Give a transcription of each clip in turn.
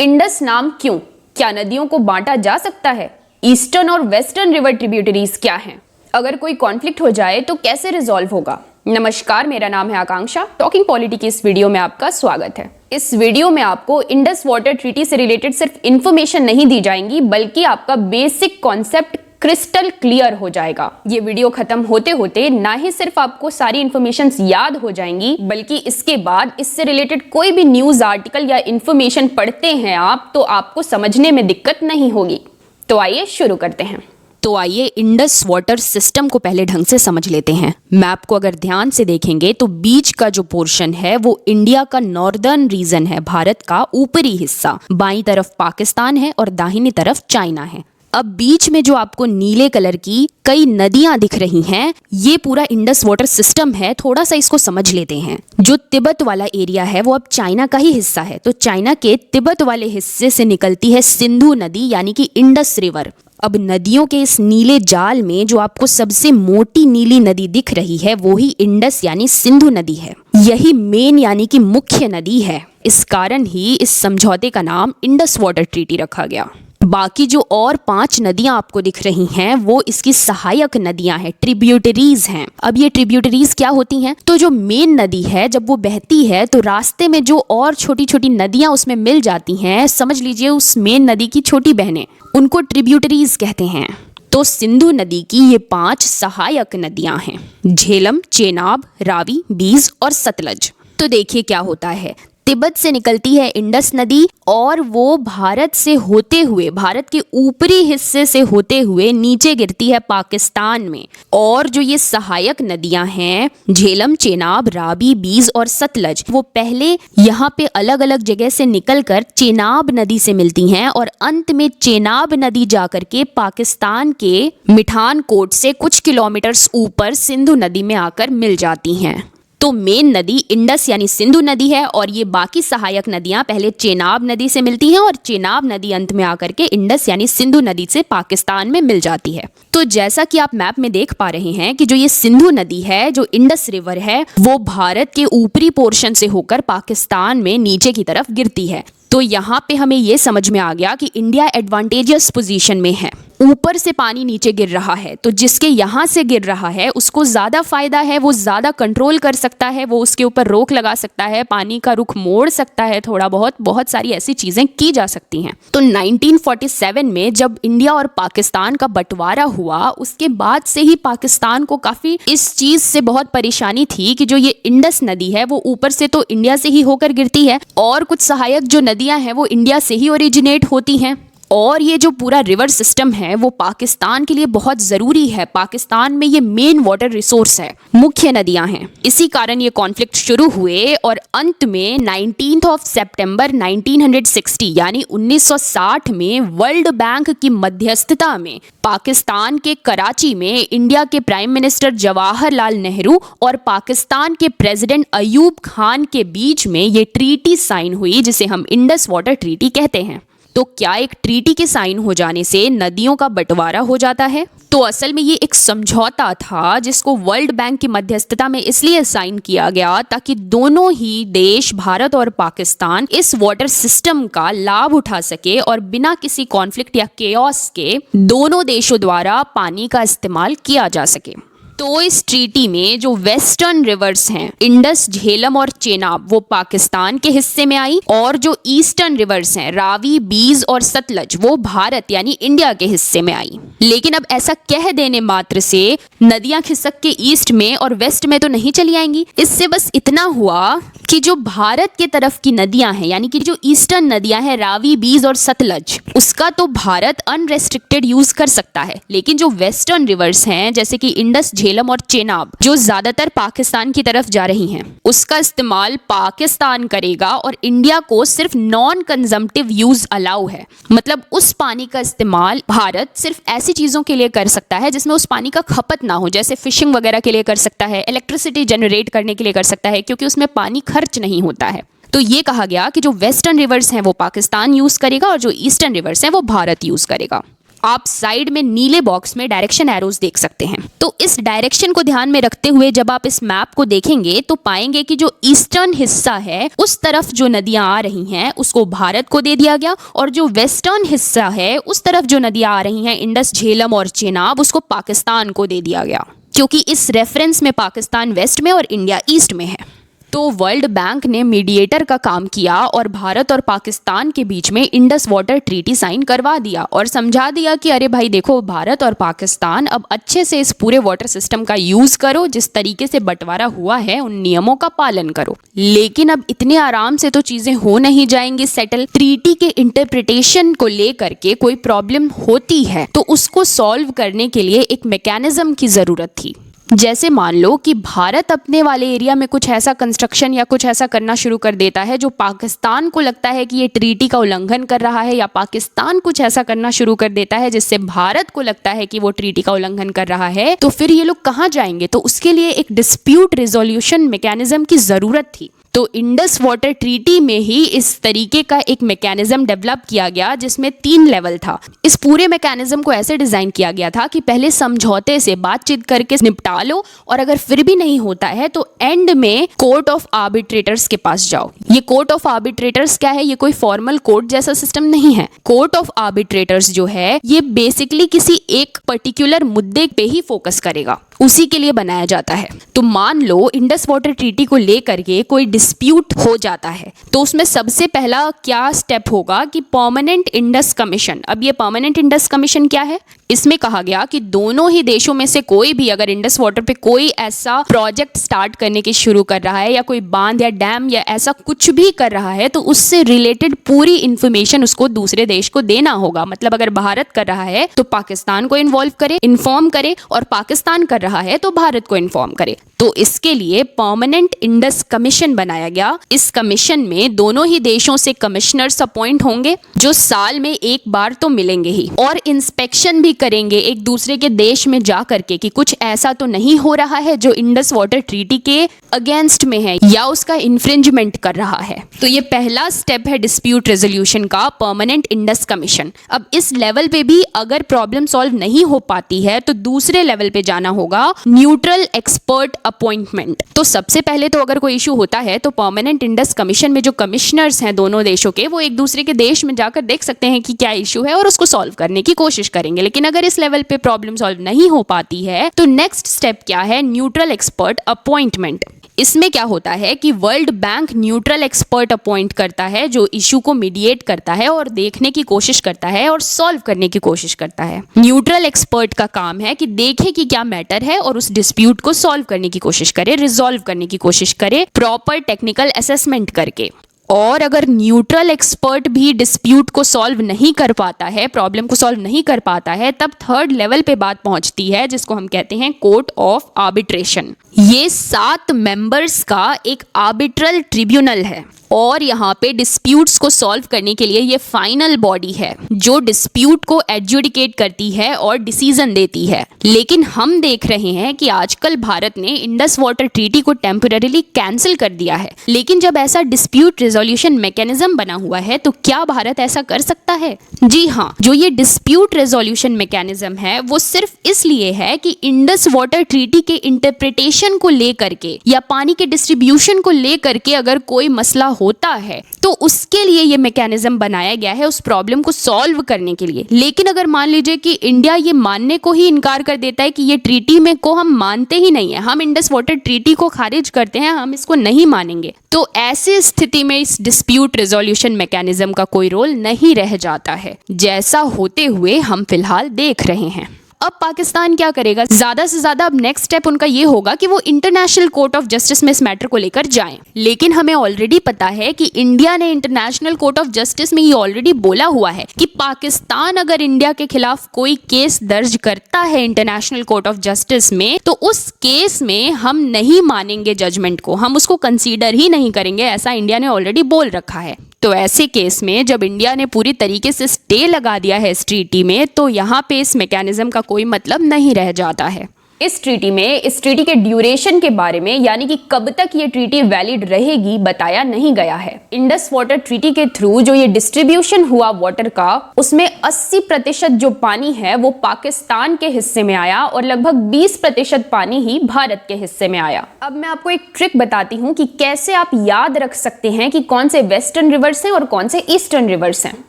Indus नाम क्यों? क्या नदियों को बांटा जा सकता है? ईस्टर्न और वेस्टर्न रिवर ट्रिब्यूटरीज क्या हैं? अगर कोई कॉन्फ्लिक्ट हो जाए तो कैसे रिजॉल्व होगा? नमस्कार, मेरा नाम है आकांक्षा। टॉकिंग पॉलिटी की इस वीडियो में आपका स्वागत है। इस वीडियो में आपको इंडस वाटर ट्रीटी से रिलेटेड सिर्फ इंफॉर्मेशन नहीं दी जाएंगी, बल्कि आपका बेसिक कॉन्सेप्ट क्रिस्टल क्लियर हो जाएगा। ये वीडियो खत्म होते होते ना ही सिर्फ आपको सारी इंफॉर्मेशन याद हो जाएंगी, बल्कि इसके बाद इससे रिलेटेड कोई भी न्यूज आर्टिकल या इंफॉर्मेशन पढ़ते हैं आप, तो आपको समझने में दिक्कत नहीं होगी। तो आइए शुरू करते हैं। तो आइए इंडस वाटर सिस्टम को पहले ढंग से समझ लेते हैं। मैप को अगर ध्यान से देखेंगे तो बीच का जो पोर्शन है वो इंडिया का नॉर्दर्न रीजन है, भारत का ऊपरी हिस्सा। बाईं तरफ पाकिस्तान है और दाहिनी तरफ चाइना है। अब बीच में जो आपको नीले कलर की कई नदियां दिख रही हैं, ये पूरा इंडस वाटर सिस्टम है। थोड़ा सा इसको समझ लेते हैं। जो तिब्बत वाला एरिया है वो अब चाइना का ही हिस्सा है, तो चाइना के तिब्बत वाले हिस्से से निकलती है सिंधु नदी यानी कि इंडस रिवर। अब नदियों के इस नीले जाल में जो आपको सबसे मोटी नीली नदी दिख रही है वो ही इंडस यानी सिंधु नदी है। यही मेन यानी कि मुख्य नदी है। इस कारण ही इस समझौते का नाम इंडस वाटर ट्रीटी रखा गया। बाकी जो और 5 नदियां आपको दिख रही हैं वो इसकी सहायक नदियां हैं, ट्रिब्यूटरीज हैं। अब ये ट्रिब्यूटरीज क्या होती हैं? तो जो मेन नदी है जब वो बहती है तो रास्ते में जो और छोटी छोटी नदियां उसमें मिल जाती हैं, समझ लीजिए उस मेन नदी की छोटी बहनें, उनको ट्रिब्यूटरीज कहते हैं। तो सिंधु नदी की ये 5 सहायक नदियां हैं, झेलम, चेनाब, रावी, बीज और सतलज। तो देखिए क्या होता है, तिब्बत से निकलती है इंडस नदी और वो भारत से होते हुए, भारत के ऊपरी हिस्से से होते हुए नीचे गिरती है पाकिस्तान में। और जो ये सहायक नदियां हैं झेलम, चेनाब, रावी, बीज और सतलज, वो पहले यहाँ पे अलग अलग जगह से निकलकर चेनाब नदी से मिलती हैं और अंत में चेनाब नदी जाकर के पाकिस्तान के मिठानकोट से कुछ किलोमीटर्स ऊपर सिंधु नदी में आकर मिल जाती हैं। तो मेन नदी इंडस यानी सिंधु नदी है और ये बाकी सहायक नदियां पहले चेनाब नदी से मिलती हैं और चेनाब नदी अंत में आकर के इंडस यानी सिंधु नदी से पाकिस्तान में मिल जाती है। तो जैसा कि आप मैप में देख पा रहे हैं कि जो ये सिंधु नदी है, जो इंडस रिवर है, वो भारत के ऊपरी पोर्शन से होकर पाकिस्तान में नीचे की तरफ गिरती है। तो यहाँ पे हमें ये समझ में आ गया कि इंडिया एडवांटेजियस पोजीशन में है। ऊपर से पानी नीचे गिर रहा है, तो जिसके यहाँ से गिर रहा है उसको ज़्यादा फायदा है, वो ज़्यादा कंट्रोल कर सकता है, वो उसके ऊपर रोक लगा सकता है, पानी का रुख मोड़ सकता है, थोड़ा बहुत सारी ऐसी चीज़ें की जा सकती हैं। तो 1947 में जब इंडिया और पाकिस्तान का बंटवारा हुआ, उसके बाद से ही पाकिस्तान को काफ़ी इस चीज़ से बहुत परेशानी थी कि जो ये इंडस नदी है वो ऊपर से तो इंडिया से ही होकर गिरती है और कुछ सहायक जो नदियाँ हैं वो इंडिया से ही ओरिजिनेट होती हैं। और ये जो पूरा रिवर सिस्टम है वो पाकिस्तान के लिए बहुत ज़रूरी है। पाकिस्तान में ये मेन वाटर रिसोर्स है, मुख्य नदियां हैं। इसी कारण ये कॉन्फ्लिक्ट शुरू हुए और अंत में 19 सितंबर 1960 यानी 1960 में वर्ल्ड बैंक की मध्यस्थता में पाकिस्तान के कराची में इंडिया के प्राइम मिनिस्टर जवाहरलाल नेहरू और पाकिस्तान के प्रेसिडेंट अयूब खान के बीच में ये ट्रीटी साइन हुई, जिसे हम इंडस वाटर ट्रीटी कहते हैं। तो क्या एक ट्रीटी के साइन हो जाने से नदियों का बंटवारा हो जाता है? तो असल में ये एक समझौता था जिसको वर्ल्ड बैंक की मध्यस्थता में इसलिए साइन किया गया ताकि दोनों ही देश, भारत और पाकिस्तान, इस वाटर सिस्टम का लाभ उठा सके और बिना किसी कॉन्फ्लिक्ट या केओस के दोनों देशों द्वारा पानी का इस्तेमाल किया जा सके। तो इस ट्रीटी में जो वेस्टर्न रिवर्स हैं इंडस, झेलम और चेनाब, वो पाकिस्तान के हिस्से में आई और जो ईस्टर्न रिवर्स हैं रावी, बीज और सतलज, वो भारत यानी इंडिया के हिस्से में आई। लेकिन अब ऐसा कह देने मात्र से नदियां खिसक के ईस्ट में और वेस्ट में तो नहीं चली आएंगी। इससे बस इतना हुआ कि जो भारत के तरफ की नदियां हैं यानी कि जो ईस्टर्न नदियां हैं रावी, बीज और सतलज, उसका तो भारत अनरेस्ट्रिक्टेड यूज कर सकता है। लेकिन जो वेस्टर्न रिवर्स हैं जैसे कि इंडस, झेलम और चेनाब, जो ज्यादातर पाकिस्तान की तरफ जा रही हैं, उसका इस्तेमाल पाकिस्तान करेगा और इंडिया को सिर्फ नॉन कंजम्पटिव यूज अलाउ है। मतलब उस पानी का इस्तेमाल भारत सिर्फ ऐसी चीजों के लिए कर सकता है जिसमें उस पानी का खपत ना हो, जैसे फिशिंग वगैरह के लिए कर सकता है, इलेक्ट्रिसिटी जनरेट करने के लिए कर सकता है, क्योंकि उसमें पानी खर्च नहीं होता है। तो ये कहा गया कि जो वेस्टर्न रिवर्स हैं वो पाकिस्तान यूज करेगा और जो ईस्टर्न रिवर्स हैं वो भारत यूज करेगा। आप साइड में नीले बॉक्स में डायरेक्शन एरोज देख सकते हैं। तो इस डायरेक्शन को ध्यान में रखते हुए जब आप इस मैप को देखेंगे तो पाएंगे कि जो ईस्टर्न हिस्सा है उस तरफ जो नदियां आ रही हैं उसको भारत को दे दिया गया, और जो वेस्टर्न हिस्सा है उस तरफ जो नदियां आ रही हैं इंडस, झेलम और चेनाब, उसको पाकिस्तान को दे दिया गया, क्योंकि इस रेफरेंस में पाकिस्तान वेस्ट में और इंडिया ईस्ट में है। तो वर्ल्ड बैंक ने मीडिएटर का काम किया और भारत और पाकिस्तान के बीच में इंडस वाटर ट्रीटी साइन करवा दिया और समझा दिया कि अरे भाई देखो, भारत और पाकिस्तान अब अच्छे से इस पूरे वाटर सिस्टम का यूज करो, जिस तरीके से बंटवारा हुआ है उन नियमों का पालन करो। लेकिन अब इतने आराम से तो चीजें हो नहीं जाएंगी सेटल। ट्रीटी के इंटरप्रिटेशन को लेकर के कोई प्रॉब्लम होती है तो उसको सॉल्व करने के लिए एक मैकेनिज्म की जरूरत थी। जैसे मान लो कि भारत अपने वाले एरिया में कुछ ऐसा कंस्ट्रक्शन या कुछ ऐसा करना शुरू कर देता है जो पाकिस्तान को लगता है कि ये ट्रीटी का उल्लंघन कर रहा है, या पाकिस्तान कुछ ऐसा करना शुरू कर देता है जिससे भारत को लगता है कि वो ट्रीटी का उल्लंघन कर रहा है, तो फिर ये लोग कहाँ जाएंगे? तो उसके लिए एक डिस्प्यूट रिजोल्यूशन मैकेनिज्म की जरूरत थी। तो इंडस वाटर ट्रीटी में ही इस तरीके का एक मैकेनिज्म डेवलप किया गया जिसमें 3 लेवल था। इस पूरे मैकेनिज्म को ऐसे डिजाइन किया गया था कि पहले समझौते से बातचीत करके निपटा लो, और अगर फिर भी नहीं होता है तो एंड में कोर्ट ऑफ आर्बिट्रेटर्स के पास जाओ। ये कोर्ट ऑफ आर्बिट्रेटर्स क्या है? ये कोई फॉर्मल कोर्ट जैसा सिस्टम नहीं है। कोर्ट ऑफ आर्बिट्रेटर्स जो है ये बेसिकली किसी एक पर्टिकुलर मुद्दे पे ही फोकस करेगा, उसी के लिए बनाया जाता है। तो मान लो इंडस वाटर ट्रीटी को लेकर के कोई डिस्प्यूट हो जाता है तो उसमें सबसे पहला क्या स्टेप होगा कि परमानेंट इंडस कमीशन। अब ये परमानेंट इंडस कमीशन क्या है? इसमें कहा गया कि दोनों ही देशों में से कोई भी अगर इंडस वाटर पे कोई ऐसा प्रोजेक्ट स्टार्ट करने की शुरू कर रहा है या कोई बांध या डैम या ऐसा कुछ भी कर रहा है तो उससे रिलेटेड पूरी इंफॉर्मेशन उसको दूसरे देश को देना होगा। मतलब अगर भारत कर रहा है तो पाकिस्तान को इन्फॉर्म करे, और पाकिस्तान कर रहा है तो भारत को इन्फॉर्म करे। तो इसके लिए परमानेंट इंडस कमीशन बनाया गया। इस कमीशन में दोनों ही देशों से कमिश्नर्स अपॉइंट होंगे जो साल में एक बार तो मिलेंगे ही, और इंस्पेक्शन भी करेंगे एक दूसरे के देश में जा करके कि कुछ ऐसा तो नहीं हो रहा है जो इंडस वाटर ट्रीटी के अगेंस्ट में है या उसका इन्फ्रिंजमेंट कर रहा है। तो ये पहला स्टेप है डिस्प्यूट रेजोल्यूशन का, परमानेंट इंडस कमीशन। अब इस लेवल पे भी अगर प्रॉब्लम सॉल्व नहीं हो पाती है तो दूसरे लेवल पे जाना होगा, न्यूट्रल एक्सपर्ट अपॉइंटमेंट। तो सबसे पहले तो अगर कोई इशू होता है तो परमानेंट इंडस कमीशन में जो कमिश्नर्स हैं दोनों देशों के, वो एक दूसरे के देश में जाकर देख सकते हैं कि क्या इशू है और उसको सॉल्व करने की कोशिश करेंगे। लेकिन अगर इस लेवल पे प्रॉब्लम सॉल्व नहीं हो पाती है तो नेक्स्ट स्टेप क्या है? Neutral expert appointment. इसमें क्या होता है कि world bank neutral expert appoint करता है जो इशू को मीडिएट करता है और देखने की कोशिश करता है और सॉल्व करने की कोशिश करता है। न्यूट्रल एक्सपर्ट का काम है कि देखे कि क्या मैटर है और उस डिस्प्यूट को सॉल्व करने की कोशिश करे, रिजॉल्व करने की कोशिश करे, प्रॉपर टेक्निकल असेसमेंट करके। और अगर न्यूट्रल एक्सपर्ट भी डिस्प्यूट को सॉल्व नहीं कर पाता है, प्रॉब्लम को सॉल्व नहीं कर पाता है, तब थर्ड लेवल पे बात पहुंचती है जिसको हम कहते हैं कोर्ट ऑफ आर्बिट्रेशन। ये 7 मेंबर्स का एक आर्बिट्रल ट्रिब्यूनल है और यहाँ पे डिस्प्यूट्स को सॉल्व करने के लिए ये फाइनल बॉडी है जो डिस्प्यूट को एडजुडिकेट करती है और डिसीजन देती है। लेकिन हम देख रहे हैं कि आजकल भारत ने इंडस वाटर ट्रीटी को टेम्पररीली कैंसिल कर दिया है। लेकिन जब ऐसा डिस्प्यूट रेजोल्यूशन मैकेनिज्म बना हुआ है तो क्या भारत ऐसा कर सकता है? जी हाँ, जो ये डिस्प्यूट रेजोल्यूशन मैकेनिज्म है वो सिर्फ इसलिए है कि इंडस वाटर ट्रीटी के इंटरप्रिटेशन को लेकर के या पानी के डिस्ट्रीब्यूशन को लेकर के अगर कोई मसला होता है तो उसके लिए ये मैकेनिज्म बनाया गया है, उस प्रॉब्लम को सॉल्व करने के लिए। लेकिन अगर मान लीजिए कि इंडिया ये मानने को ही इनकार कर देता है कि ये ट्रीटी में को हम मानते ही नहीं है, हम इंडस वाटर ट्रीटी को खारिज करते हैं, हम इसको नहीं मानेंगे, तो ऐसी स्थिति में इस डिस्प्यूट रेजोल्यूशन मैकेनिज्म का कोई रोल नहीं रह जाता है, जैसा होते हुए हम फिलहाल देख रहे हैं। अब पाकिस्तान क्या करेगा? ज्यादा से ज्यादा अब नेक्स्ट स्टेप उनका ये होगा कि वो इंटरनेशनल कोर्ट ऑफ जस्टिस में इस मैटर को लेकर जाएं। लेकिन हमें ऑलरेडी पता है कि इंडिया ने इंटरनेशनल कोर्ट ऑफ जस्टिस में ये ऑलरेडी बोला हुआ है कि पाकिस्तान अगर इंडिया के खिलाफ कोई केस दर्ज करता है इंटरनेशनल कोर्ट ऑफ जस्टिस में तो उस केस में हम नहीं मानेंगे जजमेंट को, हम उसको कंसीडर ही नहीं करेंगे, ऐसा इंडिया ने ऑलरेडी बोल रखा है। तो ऐसे केस में जब इंडिया ने पूरी तरीके से स्टे लगा दिया है इस ट्रीटी में तो यहाँ पे इस मैकेनिज्म का कोई मतलब नहीं रह जाता है। इस ट्रीटी के ड्यूरेशन के बारे में, यानी कि कब तक ये ट्रीटी वैलिड रहेगी, बताया नहीं गया है। इंडस वाटर ट्रीटी के थ्रू जो ये डिस्ट्रीब्यूशन हुआ वाटर का, उसमें 80% जो पानी है वो पाकिस्तान के हिस्से में आया और लगभग 20% पानी ही भारत के हिस्से में आया। अब मैं आपको एक ट्रिक बताती हूँ कि कैसे आप याद रख सकते हैं कि कौन से वेस्टर्न रिवर्स हैं और कौन से ईस्टर्न रिवर्स हैं।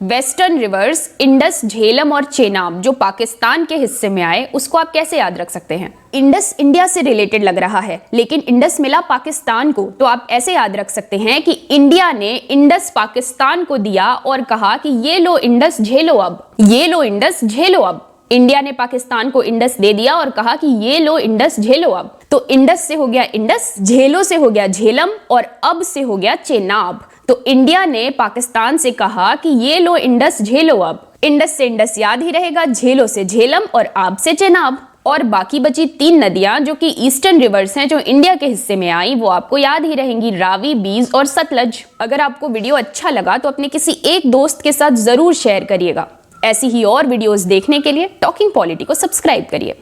वेस्टर्न रिवर्स इंडस, झेलम और चेनाब जो पाकिस्तान के हिस्से में आए, उसको आप कैसे याद रख सकते हैं। इंडस इंडिया से रिलेटेड लग रहा है, लेकिन इंडस मिला पाकिस्तान को, तो आप ऐसे याद रख सकते हैं कि इंडिया ने इंडस पाकिस्तान को दिया और कहा कि ये लो इंडस झेलो अब, ये लो इंडस झेलो अब। इंडिया ने पाकिस्तान को इंडस दे दिया और कहा कि ये लो इंडस झेलो अब। तो इंडस से हो गया इंडस, झेलो से हो गया झेलम और अब से हो गया चेनाब। तो इंडिया ने पाकिस्तान से कहा कि ये लो इंडस झेलो अब। इंडस से इंडस याद ही रहेगा, झेलो से झेलम और आब से चेनाब। और बाकी बची 3 नदियां जो कि ईस्टर्न रिवर्स हैं, जो इंडिया के हिस्से में आई, वो आपको याद ही रहेंगी, रावी, बीज और सतलज। अगर आपको वीडियो अच्छा लगा तो अपने किसी एक दोस्त के साथ जरूर शेयर करिएगा। ऐसी ही और वीडियोस देखने के लिए टॉकिंग पॉलिटी को सब्सक्राइब करिए।